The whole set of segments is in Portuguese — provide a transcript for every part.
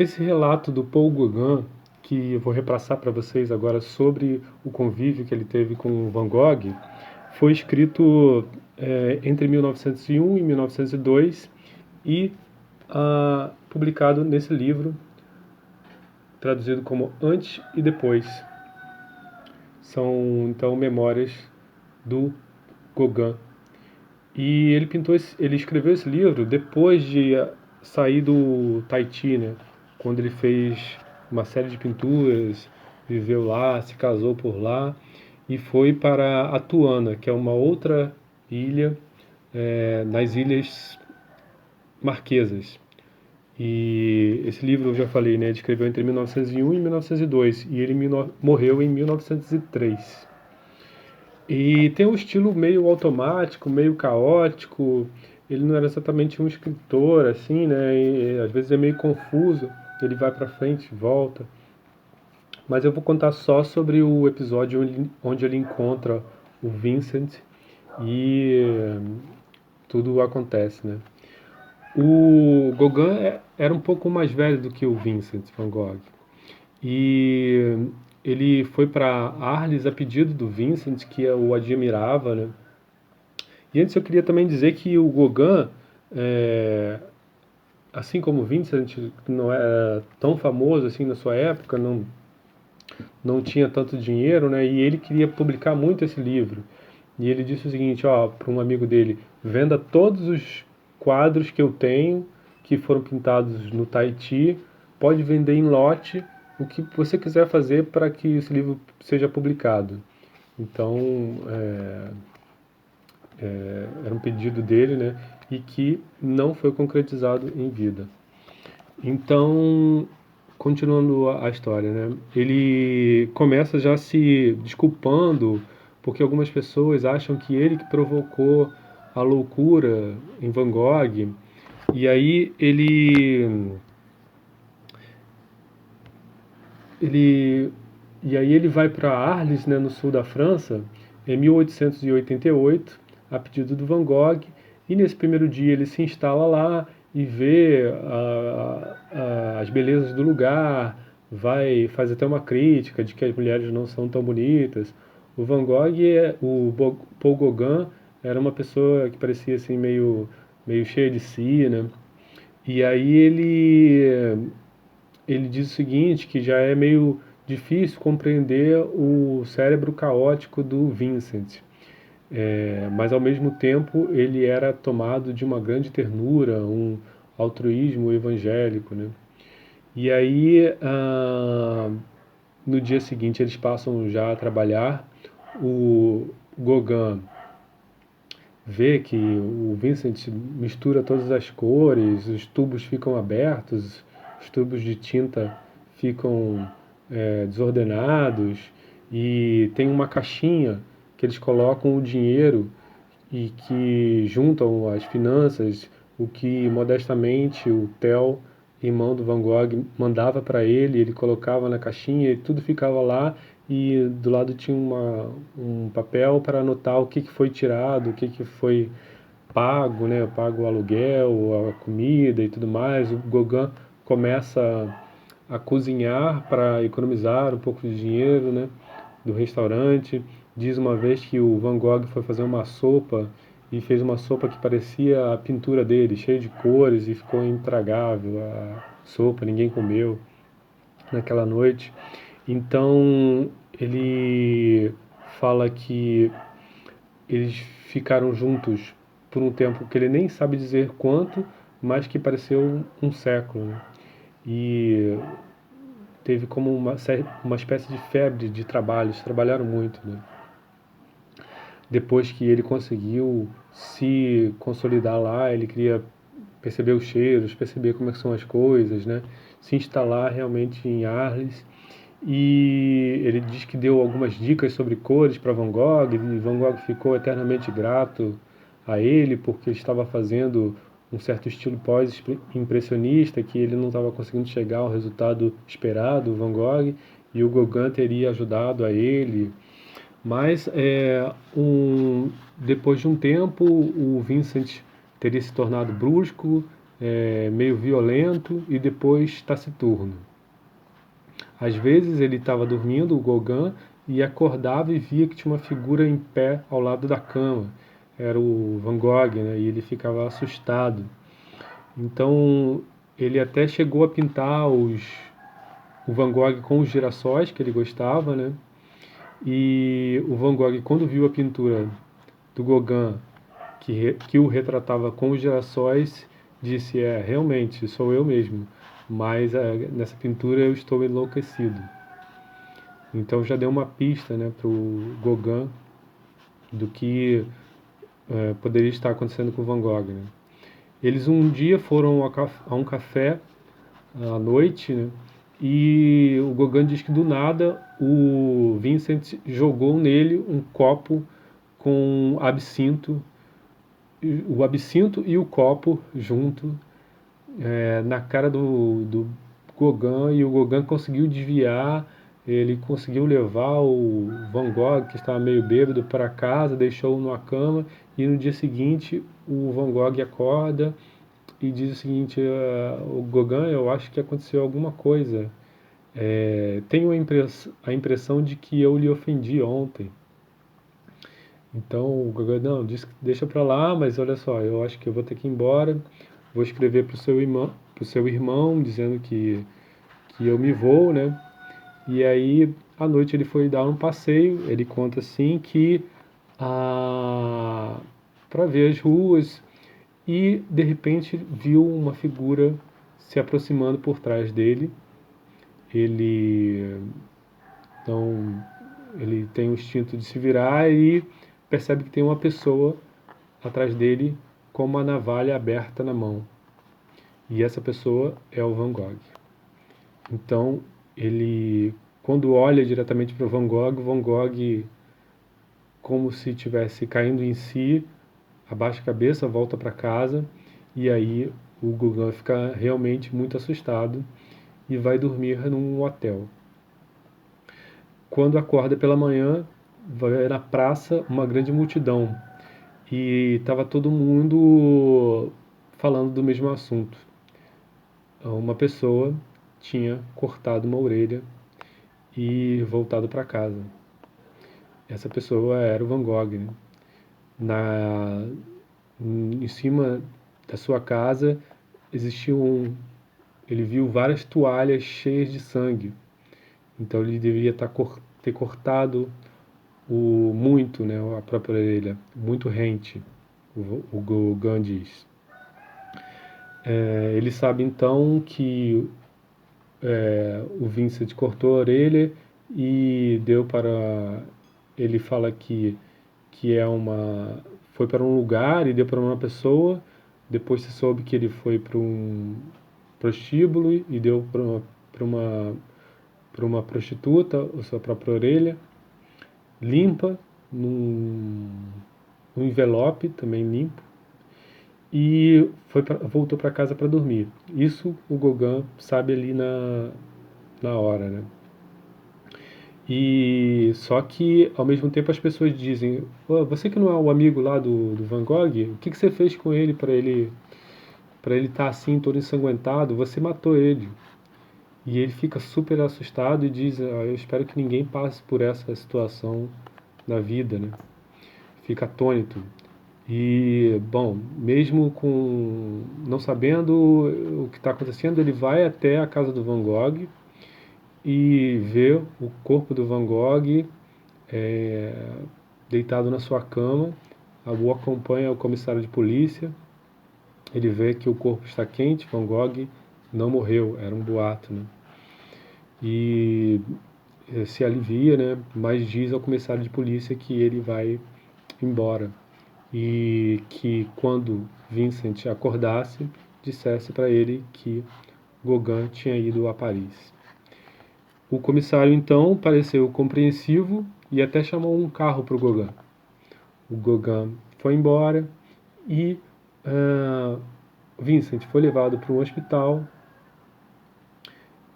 Esse relato do Paul Gauguin, que eu vou repassar para vocês agora sobre o convívio que ele teve com Van Gogh, foi escrito entre 1901 e 1902 e publicado nesse livro, traduzido como Antes e Depois. São, então, memórias do Gauguin. E ele escreveu esse livro depois de sair do Tahiti, né? Quando ele fez uma série de pinturas, viveu lá, se casou por lá e foi para Atuana, que é uma outra ilha nas Ilhas Marquesas. E esse livro, eu já falei, né? Ele escreveu entre 1901 e 1902 e ele morreu em 1903. E tem um estilo meio automático, meio caótico. Ele não era exatamente um escritor, assim, né? E, às vezes é meio confuso. Ele vai para frente, volta. Mas eu vou contar só sobre o episódio onde ele encontra o Vincent e tudo acontece, né? O Gauguin era um pouco mais velho do que o Vincent van Gogh. E ele foi para Arles a pedido do Vincent, que o admirava, né? E antes eu queria também dizer que o Gauguin, é, assim como o Vincent, não era tão famoso assim na sua época, não tinha tanto dinheiro, né? E ele queria publicar muito esse livro. E ele disse o seguinte, ó, para um amigo dele: venda todos os quadros que eu tenho que foram pintados no Tahiti, pode vender em lote o que você quiser fazer para que esse livro seja publicado. Então, era um pedido dele, né? E que não foi concretizado em vida. Então, continuando a história, né? Ele começa já se desculpando porque algumas pessoas acham que ele que provocou a loucura em Van Gogh. E aí ele ele vai para Arles, né, no sul da França, em 1888, a pedido do Van Gogh, e nesse primeiro dia ele se instala lá e vê as belezas do lugar, faz até uma crítica de que as mulheres não são tão bonitas. O Van Gogh, Paul Gauguin, era uma pessoa que parecia assim meio cheia de si, né? E aí ele diz o seguinte, que já é meio difícil compreender o cérebro caótico do Vincent. Mas ao mesmo tempo ele era tomado de uma grande ternura, um altruísmo evangélico, né? E aí, no dia seguinte eles passam já a trabalhar. O Gauguin vê que o Vincent mistura todas as cores, os tubos ficam abertos, os tubos de tinta ficam desordenados e tem uma caixinha que eles colocam o dinheiro e que juntam as finanças, o que modestamente o Theo, irmão do Van Gogh, mandava para ele colocava na caixinha e tudo ficava lá e do lado tinha um papel para anotar o que foi tirado, o que foi pago, né? Pago o aluguel, a comida e tudo mais. O Gauguin começa a cozinhar para economizar um pouco de dinheiro, né? Do restaurante. Diz uma vez que o Van Gogh foi fazer uma sopa e fez uma sopa que parecia a pintura dele, cheia de cores e ficou intragável a sopa, ninguém comeu naquela noite. Então ele fala que eles ficaram juntos por um tempo que ele nem sabe dizer quanto, mas que pareceu um século, né? E teve como uma espécie de febre de trabalho, eles trabalharam muito, né? Depois que ele conseguiu se consolidar lá, ele queria perceber os cheiros, perceber como é que são as coisas, né? Se instalar realmente em Arles. E ele diz que deu algumas dicas sobre cores para Van Gogh, e Van Gogh ficou eternamente grato a ele porque estava fazendo um certo estilo pós-impressionista que ele não estava conseguindo chegar ao resultado esperado, Van Gogh, e o Gauguin teria ajudado a ele. Mas depois de um tempo, o Vincent teria se tornado brusco, meio violento e depois taciturno. Às vezes ele estava dormindo, o Gauguin, e acordava e via que tinha uma figura em pé ao lado da cama. Era o Van Gogh, né? E ele ficava assustado. Então ele até chegou a pintar o Van Gogh com os girassóis que ele gostava, né? E o Van Gogh, quando viu a pintura do Gauguin, que o retratava com os girassóis, disse: realmente, sou eu mesmo, mas nessa pintura eu estou enlouquecido. Então já deu uma pista, né, para o Gauguin do que poderia estar acontecendo com o Van Gogh. Né? Eles um dia foram a um café à noite, né, e o Gauguin diz que do nada o Vincent jogou nele um copo com absinto, o absinto e o copo junto, na cara do Gauguin, e o Gauguin conseguiu desviar. Ele conseguiu levar o Van Gogh, que estava meio bêbado, para casa, deixou-o numa cama, e no dia seguinte o Van Gogh acorda e diz o seguinte: o Gauguin, eu acho que aconteceu alguma coisa. Tenho a impressão de que eu lhe ofendi ontem. Então o Gauguin, não, deixa pra lá, mas olha só, eu acho que eu vou ter que ir embora, vou escrever pro seu irmão dizendo que eu me vou, né? E aí, à noite ele foi dar um passeio, ele conta assim que para ver as ruas, e de repente viu uma figura se aproximando por trás dele. Ele então ele tem o instinto de se virar e percebe que tem uma pessoa atrás dele com uma navalha aberta na mão. E essa pessoa é o Van Gogh. Então, ele, quando olha diretamente para o Van Gogh, como se estivesse caindo em si, abaixa a cabeça, volta para casa, e aí o Gauguin fica realmente muito assustado e vai dormir num hotel. Quando acorda pela manhã, vai na praça uma grande multidão e estava todo mundo falando do mesmo assunto. Uma pessoa tinha cortado uma orelha e voltado para casa. Essa pessoa era o Van Gogh. Né? Na, em cima da sua casa existiam, ele viu várias toalhas cheias de sangue. Então ele deveria ter cortado muito, né, a própria orelha, muito rente, o Gauguin diz. Ele sabe então que o Vincent cortou a orelha e deu para. Ele fala que foi para um lugar e deu para uma pessoa. Depois se soube que ele foi para um prostíbulo e deu para uma prostituta a sua própria orelha, limpa, num, num envelope também limpo, e voltou para casa para dormir. Isso o Gauguin sabe ali na hora, né? E só que ao mesmo tempo as pessoas dizem: "Ô, você que não é o amigo lá do Van Gogh, o que você fez com ele para ele estar assim todo ensanguentado? Você matou ele." E ele fica super assustado e diz: eu espero que ninguém passe por essa situação na vida, né? Fica atônito. E, bom, mesmo com não sabendo o que está acontecendo, ele vai até a casa do Van Gogh e vê o corpo do Van Gogh é, deitado na sua cama. O acompanha o comissário de polícia. Ele vê que o corpo está quente, Van Gogh não morreu, era um boato, né? E se alivia, né? Mas diz ao comissário de polícia que ele vai embora e que quando Vincent acordasse, dissesse para ele que Gauguin tinha ido a Paris. O comissário então pareceu compreensivo e até chamou um carro para o Gauguin. O Gauguin foi embora e Vincent foi levado para um hospital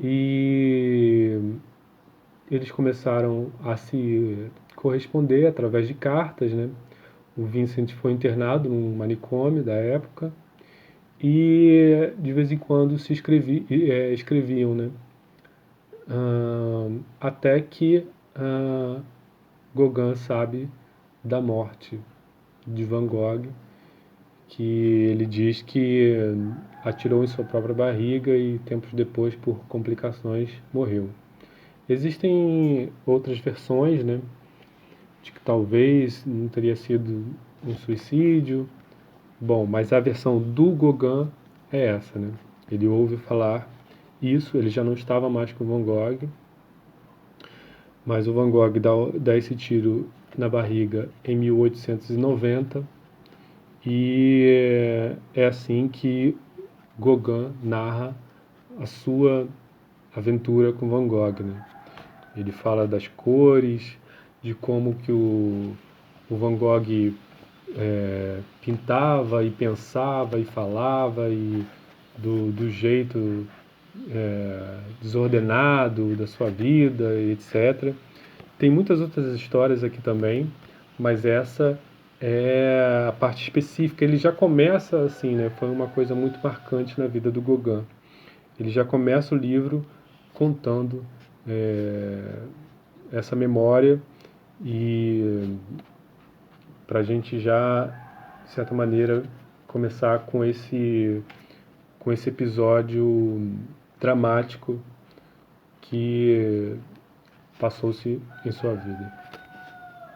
e eles começaram a se corresponder através de cartas, né? O Vincent foi internado num manicômio da época e de vez em quando escreviam, né? Até que Gauguin sabe da morte de Van Gogh, que ele diz que atirou em sua própria barriga e tempos depois, por complicações, morreu. Existem outras versões, né, de que talvez não teria sido um suicídio. Bom, mas a versão do Gauguin é essa, né? Ele ouve falar isso, ele já não estava mais com Van Gogh, mas o Van Gogh dá esse tiro na barriga em 1890 e é assim que Gauguin narra a sua aventura com Van Gogh, né? Ele fala das cores, de como que o Van Gogh pintava e pensava e falava e do jeito desordenado da sua vida, etc. Tem muitas outras histórias aqui também, mas essa é a parte específica. Ele já começa assim, né? Foi uma coisa muito marcante na vida do Gauguin. Ele já começa o livro contando essa memória e para a gente já, de certa maneira, começar com esse episódio dramático que passou-se em sua vida.